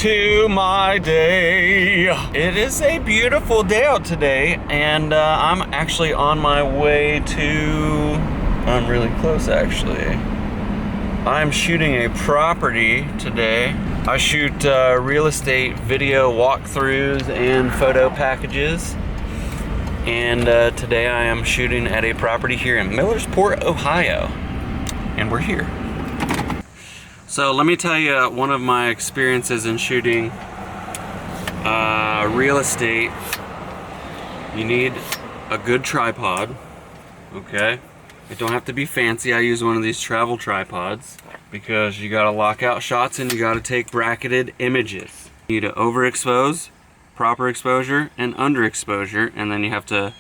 to my day. It is a beautiful day out today, and I'm actually on my way to, I'm really close actually. I'm shooting a property today. I shoot real estate video walkthroughs and photo packages. And today I am shooting at a property here in Millersport, Ohio. And we're here. So let me tell you one of my experiences in shooting real estate. You need a good tripod, okay? It don't have to be fancy. I use one of these travel tripods because you gotta lock out shots and you gotta take bracketed images. You need to overexpose, proper exposure, and underexposure, and then you have to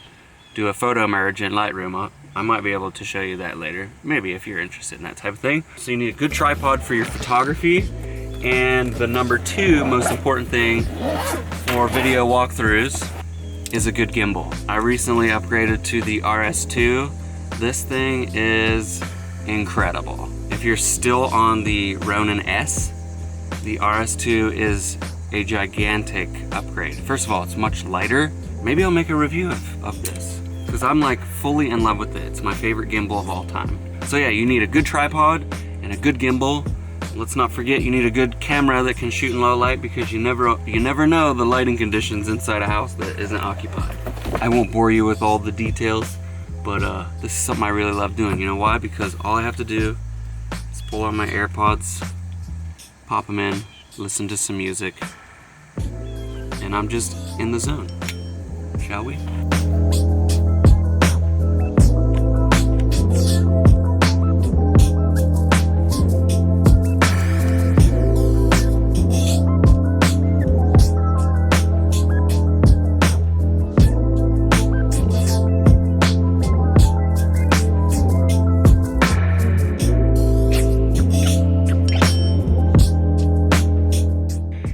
do a photo merge in Lightroom. I might be able to show you that later, maybe if you're interested in that type of thing. So you need a good tripod for your photography, and the number 2 most important thing for video walkthroughs is a good gimbal. I recently upgraded to the RS2. This thing is incredible. If you're still on the Ronin S, the RS2 is a gigantic upgrade. First of all, it's much lighter. Maybe I'll make a review of this, because I'm like fully in love with it. It's my favorite gimbal of all time. So yeah, you need a good tripod and a good gimbal. Let's not forget you need a good camera that can shoot in low light, because you never know the lighting conditions inside a house that isn't occupied. I won't bore you with all the details, but this is something I really love doing. You know why? Because all I have to do is pull out my AirPods, pop them in, listen to some music, and I'm just in the zone. Shall we?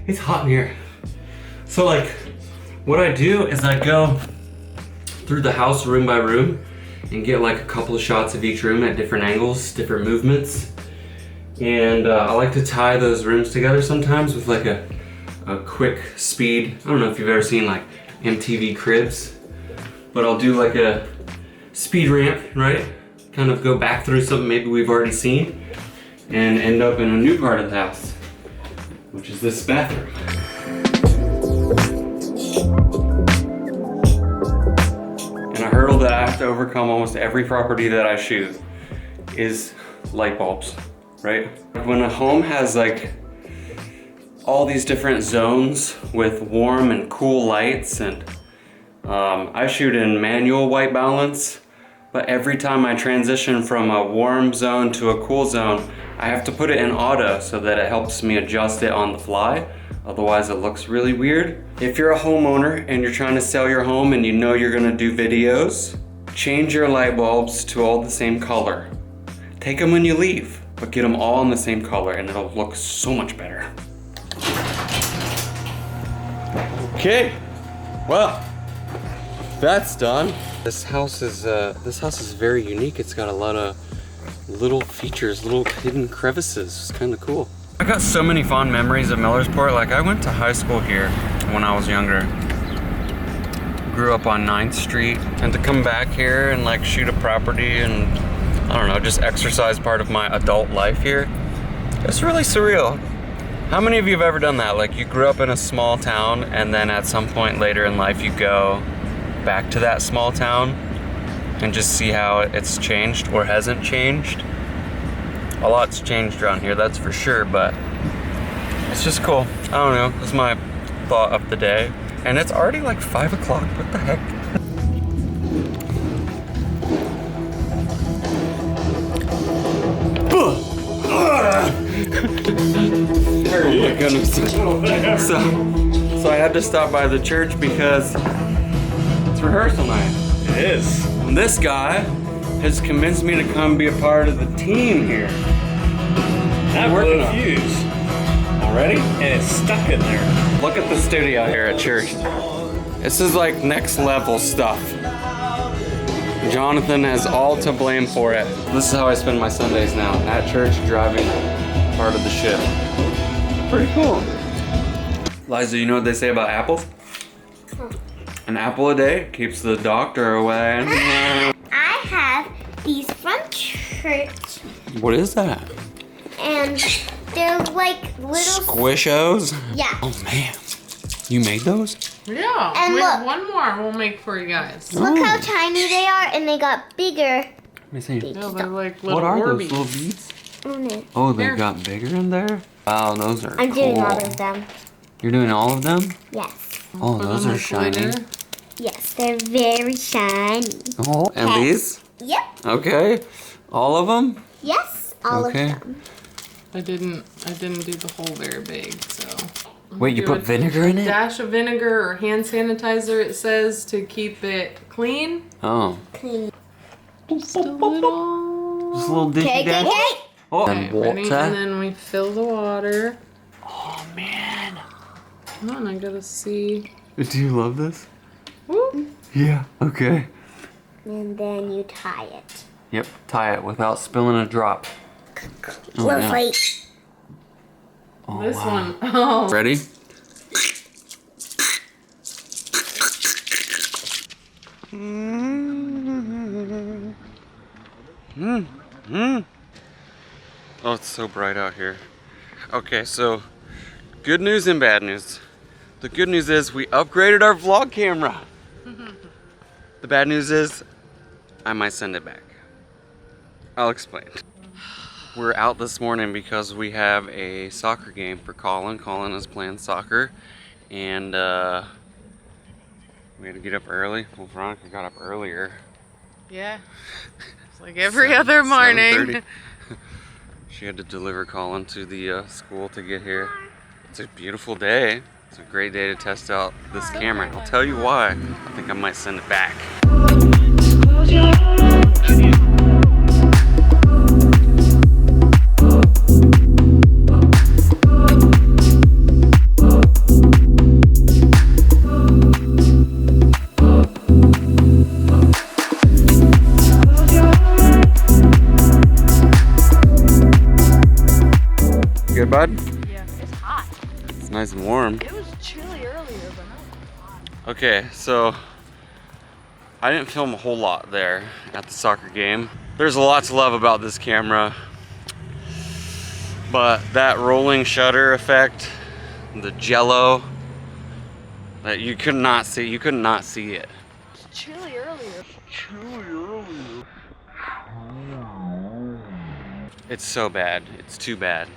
It's hot in here. So like, what I do is I go through the house room by room and get like a couple of shots of each room at different angles, different movements. And I like to tie those rooms together sometimes with like a quick speed. I don't know if you've ever seen like MTV Cribs, but I'll do like a speed ramp, right? Kind of go back through something maybe we've already seen and end up in a new part of the house, which is this bathroom. And a hurdle that I have to overcome almost every property that I shoot is light bulbs, right? When a home has like all these different zones with warm and cool lights, and I shoot in manual white balance, but every time I transition from a warm zone to a cool zone, I have to put it in auto so that it helps me adjust it on the fly. Otherwise it looks really weird. If you're a homeowner and you're trying to sell your home and you know you're gonna do videos, change your light bulbs to all the same color. Take them when you leave, but get them all in the same color and it'll look so much better. Okay, well, that's done. This house is very unique. It's got a lot of little features, little hidden crevices. It's kind of cool. I got so many fond memories of Millersport. Like, I went to high school here when I was younger. Grew up on 9th Street, and to come back here and like shoot a property and I don't know, just exercise part of my adult life here, it's really surreal. How many of you have ever done that? Like, you grew up in a small town and then at some point later in life you go back to that small town and just see how it's changed or hasn't changed. A lot's changed around here, that's for sure, but it's just cool. I don't know, that's my thought of the day. And it's already like 5 o'clock, what the heck? Oh my goodness. So I had to stop by the church because it's rehearsal night. It is. And this guy has convinced me to come be a part of the team here. That blew a fuse already, and it's stuck in there. Look at the studio here at church. This is like next level stuff. Jonathan has all to blame for it. This is how I spend my Sundays now, at church, driving part of the ship. Pretty cool. Liza, you know what they say about apples? An apple a day keeps the doctor away. I have these from church, What is that? and they're like little. Squishos? Yeah. Oh man, you made those? Yeah. And we look. have one more we'll make for you guys. Look how tiny they are, and they got bigger. Let me see. Yeah, they're like little What are Orbeez. those little beads? On it. Oh, they Here. got bigger in there? Wow, those are I'm doing cool. all of them. You're doing all of them? Yes. Oh, Put those on are the shiny. glitter. Yes, they're very shiny. Oh, and Yes. these? Yep. Okay. All of them? Yes, all Okay. of them. I didn't do the whole very big, so. Wait, you Do put a vinegar in it? dash of vinegar or hand sanitizer, it says, to keep it clean. Oh. Clean. Just a little. Just a little dishy Okay, dash. okay. Oh, Okay, and ready? water. And then we fill the water. Oh man. Come on, I gotta see. Do you love this? Woo. Yeah. Okay. And then you tie it. Yep. Tie it without spilling a drop. Oh, We're yeah. wait. Oh, This wow. one. Oh. Ready? Oh, it's so bright out here. Okay, so good news and bad news. The good news is we upgraded our vlog camera. The bad news is I might send it back. I'll explain. We're out this morning because we have a soccer game for Colin. Colin is playing soccer, and we had to get up early. Well, Veronica got up earlier. Yeah. It's like every other morning. 7:30. She had to deliver Colin to the school to get here. It's a beautiful day. It's a great day to test out this camera. I'll tell you why. I think I might send it back. Good, bud? Yeah, it's hot. It's nice and warm. It was chilly earlier, but now Okay, so I didn't film a whole lot there at the soccer game. There's a lot to love about this camera, but that rolling shutter effect, the jello, that you could not see it. it's chilly earlier. It's so bad. It's too bad.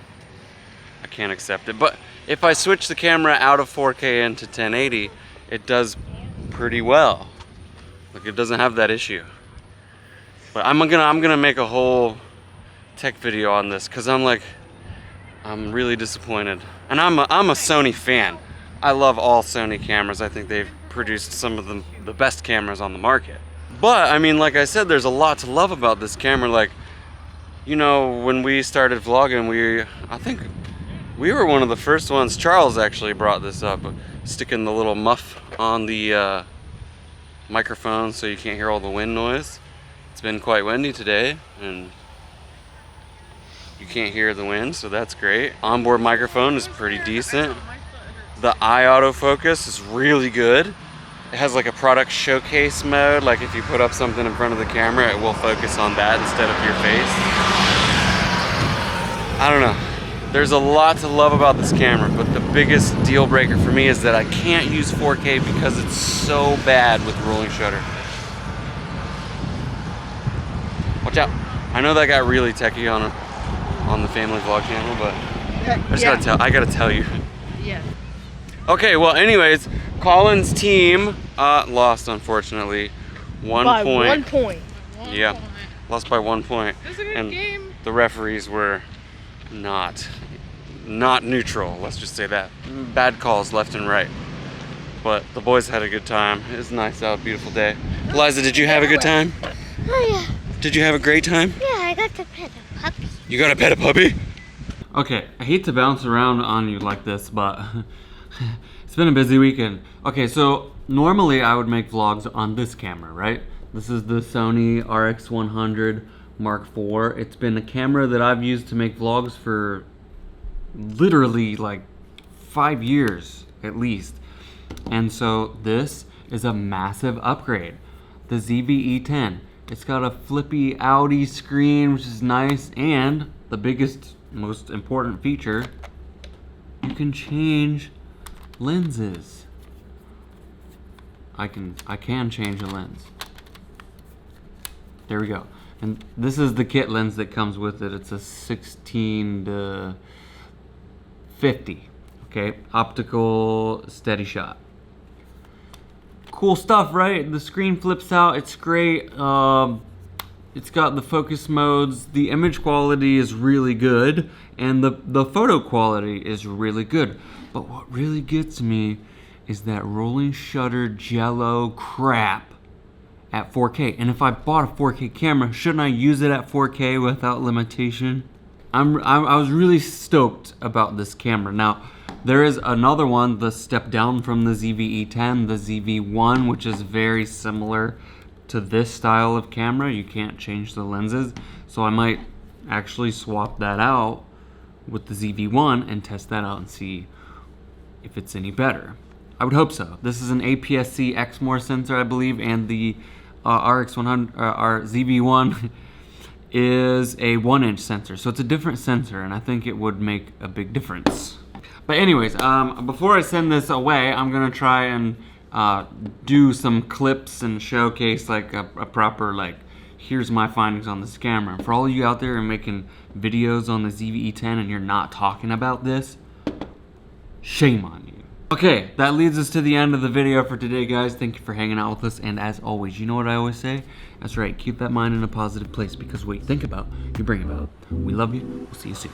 I can't accept it. But if I switch the camera out of 4K into 1080, it does pretty well. Like, it doesn't have that issue. But I'm gonna make a whole tech video on this because I'm really disappointed. And I'm a Sony fan. I love all Sony cameras. I think they've produced some of the best cameras on the market. But I mean, like I said, there's a lot to love about this camera. Like, you know, when we started vlogging, I think we were one of the first ones. Charles actually brought this up, sticking the little muff on the microphone so you can't hear all the wind noise. It's been quite windy today, and you can't hear the wind, so that's great. Onboard microphone is pretty decent. The eye autofocus is really good. It has like a product showcase mode, like if you put up something in front of the camera, it will focus on that instead of your face. I don't know. There's a lot to love about this camera, but the biggest deal breaker for me is that I can't use 4K because it's so bad with rolling shutter. Watch out. I know that got really techie on the family vlog channel, but I gotta tell you. Yeah. Okay, well, anyways, Colin's team lost, unfortunately. By 1 point. Yeah, lost by 1 point. It was a good And game. the referees were not neutral, let's just say that. Bad calls left and right. But the boys had a good time. It was nice out, beautiful day. Eliza, did you have a good time? Oh yeah. Did you have a great time? Yeah, I got to pet a puppy. You got to pet a puppy? Okay, I hate to bounce around on you like this, but it's been a busy weekend. Okay, so normally I would make vlogs on this camera, right? This is the Sony RX100 Mark IV. It's been a camera that I've used to make vlogs for literally like 5 years. at least. And so this is a massive upgrade. The ZV-E10. It's got a flippy Audi screen, which is nice, and the biggest, most important feature, you can change lenses. I can change a lens. There we go. And this is the kit lens that comes with it. It's a 16 to 50. Okay, optical steady shot. Cool stuff, right? The screen flips out. It's great. It's got the focus modes. The image quality is really good, and the photo quality is really good. But what really gets me is that rolling shutter jello crap at 4K. And if I bought a 4K camera, shouldn't I use it at 4K without limitation? I was really stoked about this camera. Now, there is another one, the step down from the ZV-E10, the ZV-1, which is very similar to this style of camera. You can't change the lenses, so I might actually swap that out with the ZV-1 and test that out and see if it's any better. I would hope so. This is an APS-C Exmor sensor, I believe, and the RX100, our ZV-1 is a 1-inch sensor, so it's a different sensor, and I think it would make a big difference. But anyways, before I send this away, I'm gonna try and do some clips and showcase like a proper, like, here's my findings on this camera. For all of you out there who are making videos on the ZV-E10 and you're not talking about this, shame on you. Okay, that leads us to the end of the video for today, guys. Thank you for hanging out with us, and as always, you know what I always say? That's right, keep that mind in a positive place, because what you think about, you bring about. We love you. We'll see you soon.